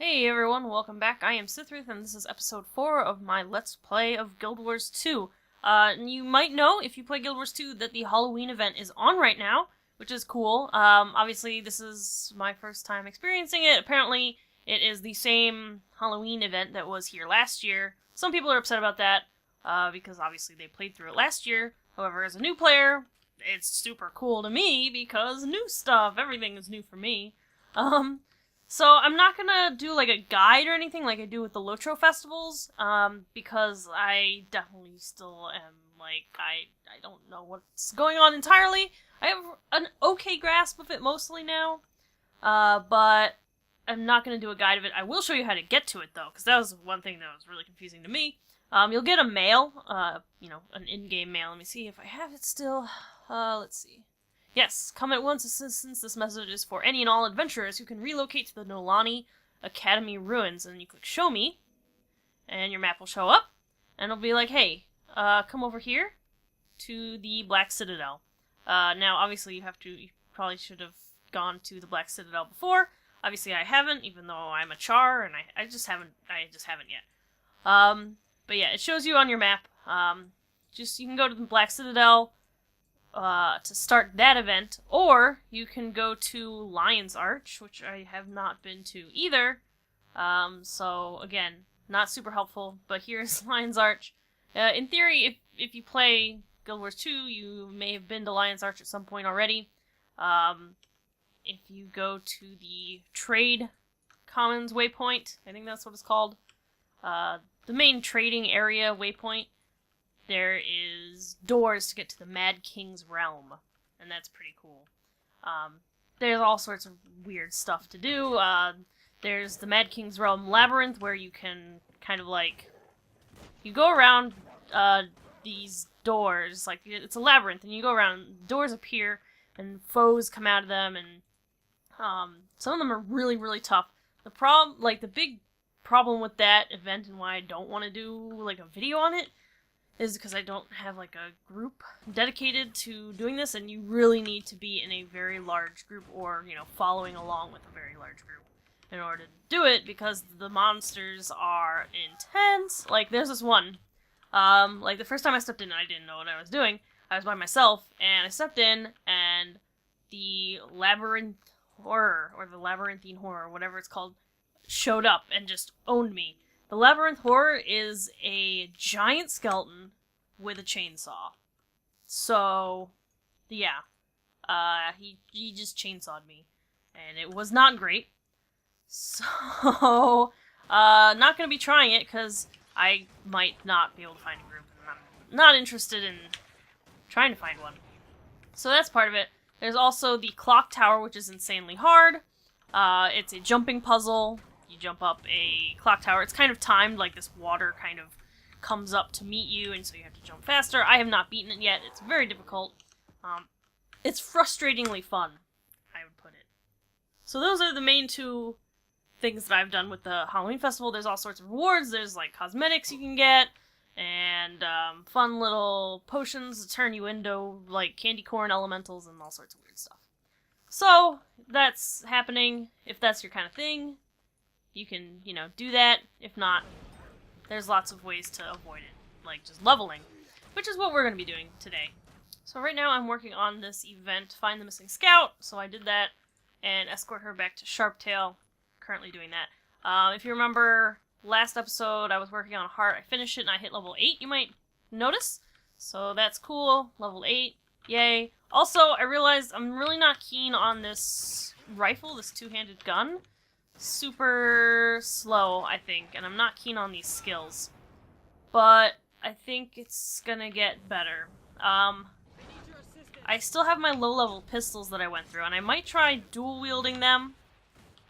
Hey everyone, welcome back. I am Cithryth, and this is episode 4 of my Let's Play of Guild Wars 2. And you might know, if you play Guild Wars 2, that the Halloween event is on right now, which is cool. Obviously, this is my first time experiencing it. Apparently, it is the same Halloween event that was here last year. Some people are upset about that, because obviously they played through it last year. However, as a new player, it's super cool to me, because new stuff, everything is new for me. So I'm not gonna do like a guide or anything like I do with the Lotro festivals, because I definitely still am like, I don't know what's going on entirely. I have an okay grasp of it mostly now, but I'm not gonna do a guide of it. I will show you how to get to it though, because that was one thing that was really confusing to me. You'll get a mail, an in-game mail. Let me see if I have it still. Let's see. Yes, come at once since this message is for any and all adventurers who can relocate to the Nolani Academy ruins. And you click show me, and your map will show up, and it'll be like, hey, come over here to the Black Citadel. Now, obviously, you probably should have gone to the Black Citadel before. Obviously, I haven't, even though I'm a Charr, and I just haven't yet. But yeah, it shows you on your map. You can go to the Black Citadel to start that event, or you can go to Lion's Arch, which I have not been to either. So again, not super helpful, but here's Lion's Arch. In theory, if you play Guild Wars 2, you may have been to Lion's Arch at some point already. If you go to the Trade Commons waypoint, I think that's what it's called, the main trading area waypoint, there is doors to get to the Mad King's realm, and that's pretty cool. There's all sorts of weird stuff to do. There's the Mad King's realm labyrinth, where you can kind of like, you go around these doors, like it's a labyrinth, and you go around, doors appear, and foes come out of them, and some of them are really, really tough. The big problem with that event, and why I don't want to do like a video on it, is because I don't have like a group dedicated to doing this, and you really need to be in a very large group, or, following along with a very large group in order to do it, because the monsters are intense. Like, there's this one, like the first time I stepped in, I didn't know what I was doing. I was by myself, and I stepped in, and the labyrinth horror, or the labyrinthine horror, whatever it's called, showed up and just owned me. The labyrinth horror is a giant skeleton with a chainsaw. So, yeah. He just chainsawed me. And it was not great. So, not gonna be trying it, because I might not be able to find a group, and I'm not interested in trying to find one. So that's part of it. There's also the clock tower, which is insanely hard. It's a jumping puzzle. You jump up a clock tower. It's kind of timed, like this water kind of comes up to meet you, and so you have to jump faster. I have not beaten it yet. It's very difficult. It's frustratingly fun, I would put it. So those are the main two things that I've done with the Halloween Festival. There's all sorts of rewards. There's like cosmetics you can get, and fun little potions to turn you into like candy corn elementals and all sorts of weird stuff. So that's happening. If that's your kind of thing, you can, do that. If not, there's lots of ways to avoid it, like just leveling, which is what we're going to be doing today. So right now I'm working on this event, Find the Missing Scout, so I did that, and escort her back to Sharptail. Currently doing that. If you remember last episode, I was working on a heart. I finished it and I hit level 8, you might notice. So that's cool. Level 8. Yay. Also, I realized I'm really not keen on this rifle, this two-handed gun. Super slow, I think, and I'm not keen on these skills. But I think it's gonna get better. I still have my low-level pistols that I went through, and I might try dual-wielding them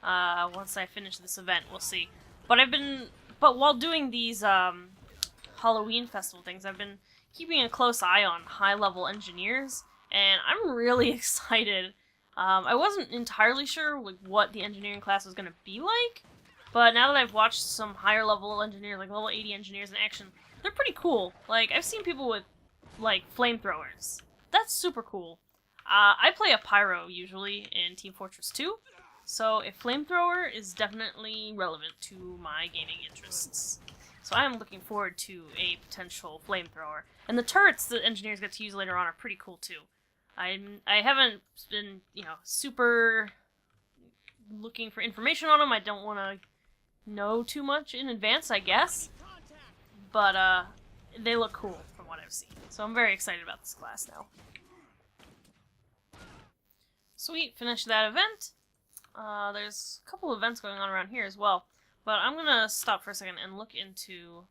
once I finish this event. We'll see. But while doing these Halloween festival things, I've been keeping a close eye on high-level engineers, and I'm really excited. I wasn't entirely sure what the engineering class was going to be like, but now that I've watched some higher level engineers, like level 80 engineers in action, they're pretty cool. Like, I've seen people with, like, flamethrowers. That's super cool. I play a pyro, usually, in Team Fortress 2, So a flamethrower is definitely relevant to my gaming interests. So I'm looking forward to a potential flamethrower. And the turrets that engineers get to use later on are pretty cool too. I haven't been, super looking for information on them. I don't want to know too much in advance, I guess. But they look cool from what I've seen. So I'm very excited about this class now. Sweet, finished that event. There's a couple events going on around here as well. But I'm gonna stop for a second and look into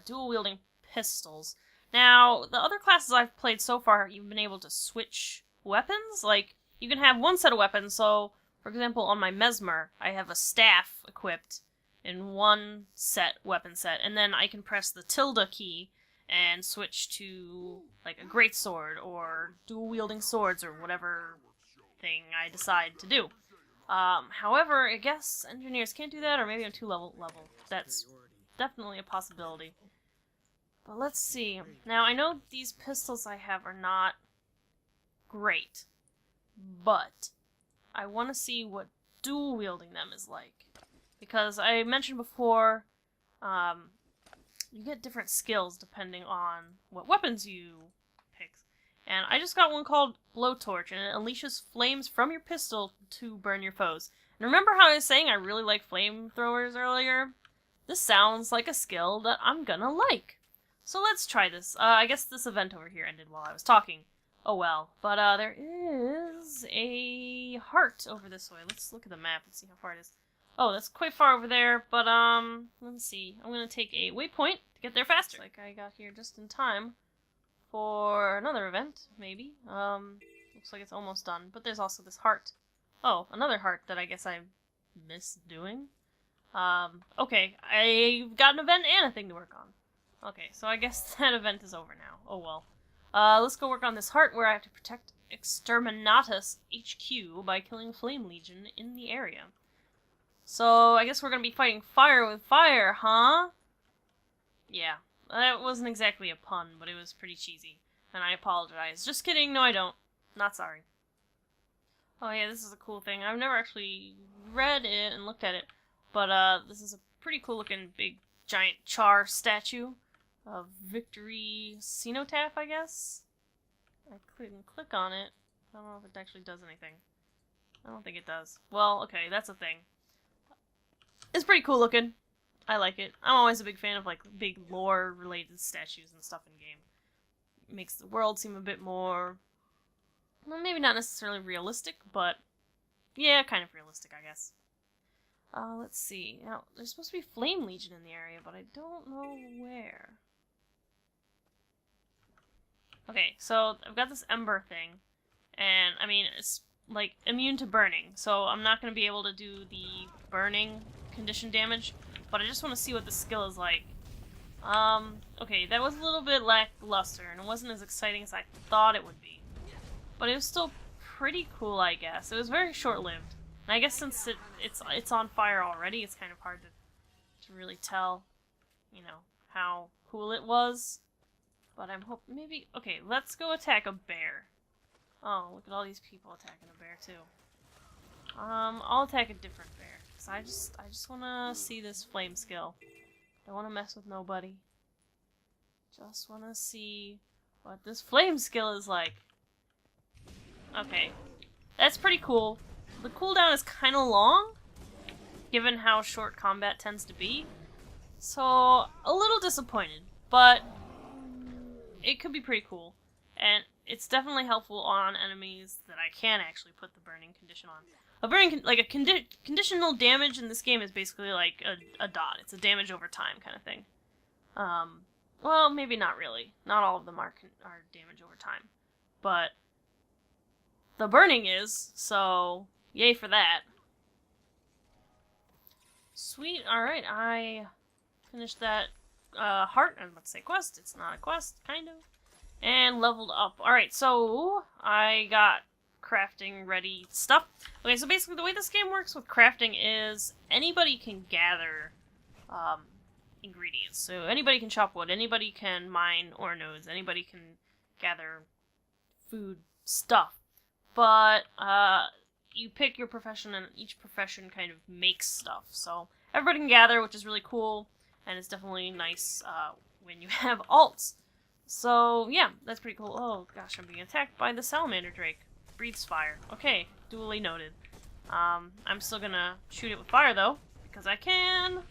dual-wielding pistols. Now, the other classes I've played so far, you've been able to switch weapons. Like, you can have one set of weapons, so, for example, on my Mesmer, I have a staff equipped in one weapon set, and then I can press the tilde key and switch to, like, a greatsword, or dual-wielding swords, or whatever thing I decide to do. However, I guess engineers can't do that, or maybe on 2-level level. That's definitely a possibility. But let's see. Now, I know these pistols I have are not great, but I want to see what dual-wielding them is like. Because I mentioned before, you get different skills depending on what weapons you pick. And I just got one called Blowtorch, and it unleashes flames from your pistol to burn your foes. And remember how I was saying I really like flamethrowers earlier? This sounds like a skill that I'm gonna like. So let's try this. I guess this event over here ended while I was talking. Oh well. But there is a heart over this way. Let's look at the map and see how far it is. Oh, that's quite far over there, but let's see. I'm gonna take a waypoint to get there faster. Like I got here just in time for another event, maybe. Looks like it's almost done, but there's also this heart. Oh, another heart that I guess I missed doing. Okay, I've got an event and a thing to work on. Okay, so I guess that event is over now. Oh well. Let's go work on this heart where I have to protect Exterminatus HQ by killing Flame Legion in the area. So, I guess we're gonna be fighting fire with fire, huh? Yeah, that wasn't exactly a pun, but it was pretty cheesy. And I apologize. Just kidding, no I don't. Not sorry. Oh yeah, this is a cool thing. I've never actually read it and looked at it, but this is a pretty cool looking big giant Charr statue of Victory Cenotaph, I guess? I couldn't click on it. I don't know if it actually does anything. I don't think it does. Well, okay, that's a thing. It's pretty cool looking. I like it. I'm always a big fan of, like, big lore-related statues and stuff in game. It makes the world seem a bit more... well, maybe not necessarily realistic, but... yeah, kind of realistic, I guess. Let's see. Now, there's supposed to be Flame Legion in the area, but I don't know where. Okay, so I've got this Ember thing, and, I mean, it's, like, immune to burning, so I'm not going to be able to do the burning condition damage, but I just want to see what the skill is like. Okay, that was a little bit lackluster, and it wasn't as exciting as I thought it would be. But it was still pretty cool, I guess. It was very short-lived. And I guess since it's on fire already, it's kind of hard to really tell, you know, how cool it was. But I'm hoping maybe... okay, let's go attack a bear. Oh, look at all these people attacking a bear, too. I'll attack a different bear. Cause I just want to see this flame skill. Don't want to mess with nobody. Just want to see what this flame skill is like. Okay. That's pretty cool. The cooldown is kind of long, given how short combat tends to be. So, a little disappointed, but it could be pretty cool. And it's definitely helpful on enemies that I can actually put the burning condition on. A burning, conditional damage in this game is basically like a dot. It's a damage over time kind of thing. Well, maybe not really. Not all of them are damage over time. But the burning is, so yay for that. Sweet, alright, I finished that heart. I was about to say quest. It's not a quest, kind of. And leveled up. Alright, so I got crafting ready stuff. Okay, so basically the way this game works with crafting is anybody can gather ingredients. So anybody can chop wood, anybody can mine ore nodes, anybody can gather food stuff. But you pick your profession, and each profession kind of makes stuff. So everybody can gather, which is really cool, and it's definitely nice when you have alts. So yeah, that's pretty cool. Oh gosh, I'm being attacked by the salamander drake. Breathes fire. Okay, duly noted. I'm still gonna shoot it with fire though, because I can.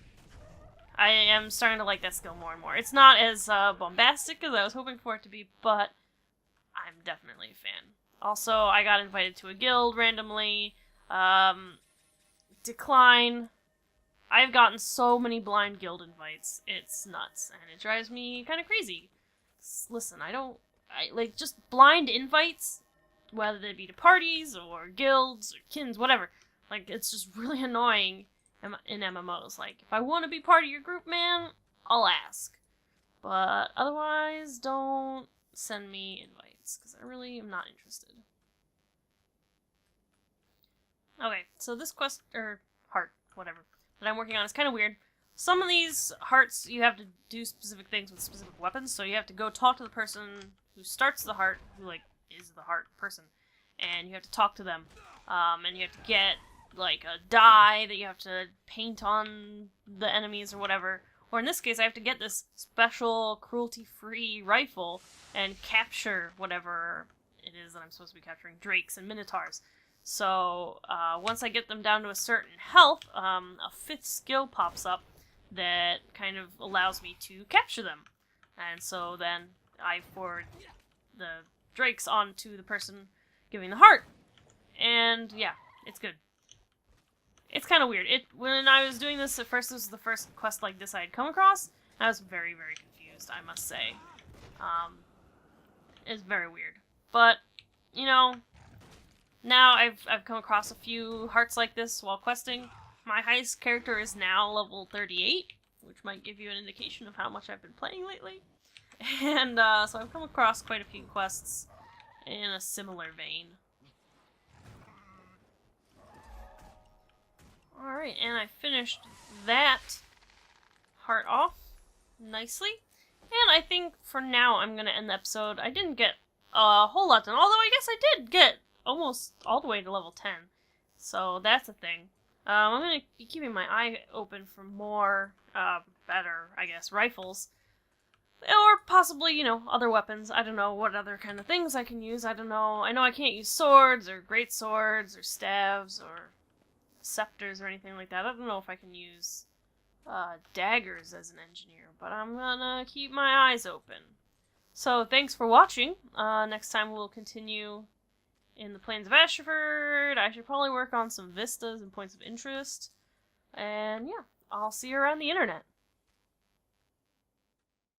I am starting to like that skill more and more. It's not as bombastic as I was hoping for it to be, but I'm definitely a fan. Also, I got invited to a guild randomly. Decline. I've gotten so many blind guild invites. It's nuts, and it drives me kind of crazy. Listen, I like just blind invites, whether they be to parties or guilds or kins, whatever. Like, it's just really annoying in MMOs. Like, if I want to be part of your group, man, I'll ask. But otherwise, don't send me invites, because I really am not interested. Okay, so this quest, or heart, whatever, that I'm working on is kind of weird. Some of these hearts, you have to do specific things with specific weapons, so you have to go talk to the person who starts the heart, who, like, is the heart person, and you have to talk to them, and you have to get, like, a dye that you have to paint on the enemies or whatever, or in this case, I have to get this special cruelty-free rifle and capture whatever it is that I'm supposed to be capturing, drakes and minotaurs. So, once I get them down to a certain health, a 5th skill pops up that kind of allows me to capture them. And so then I forward the drakes onto the person giving the heart. And yeah, it's good. It's kind of weird. When I was doing this, at first this was the first quest like this I had come across. I was very, very confused, I must say. It's very weird. But, you know, now I've come across a few hearts like this while questing. My highest character is now level 38, which might give you an indication of how much I've been playing lately. And so I've come across quite a few quests in a similar vein. Alright, and I finished that heart off nicely. And I think for now I'm going to end the episode. I didn't get a whole lot done, although I guess I did get almost all the way to level 10. So that's a thing. I'm going to be keeping my eye open for more, better, I guess, rifles. Or possibly, you know, other weapons. I don't know what other kind of things I can use. I don't know. I know I can't use swords, or great swords, or staves, or scepters, or anything like that. I don't know if I can use daggers as an engineer, but I'm gonna keep my eyes open. So, thanks for watching. Next time we'll continue in the Plains of Ashford. I should probably work on some vistas and points of interest. And yeah, I'll see you around the internet.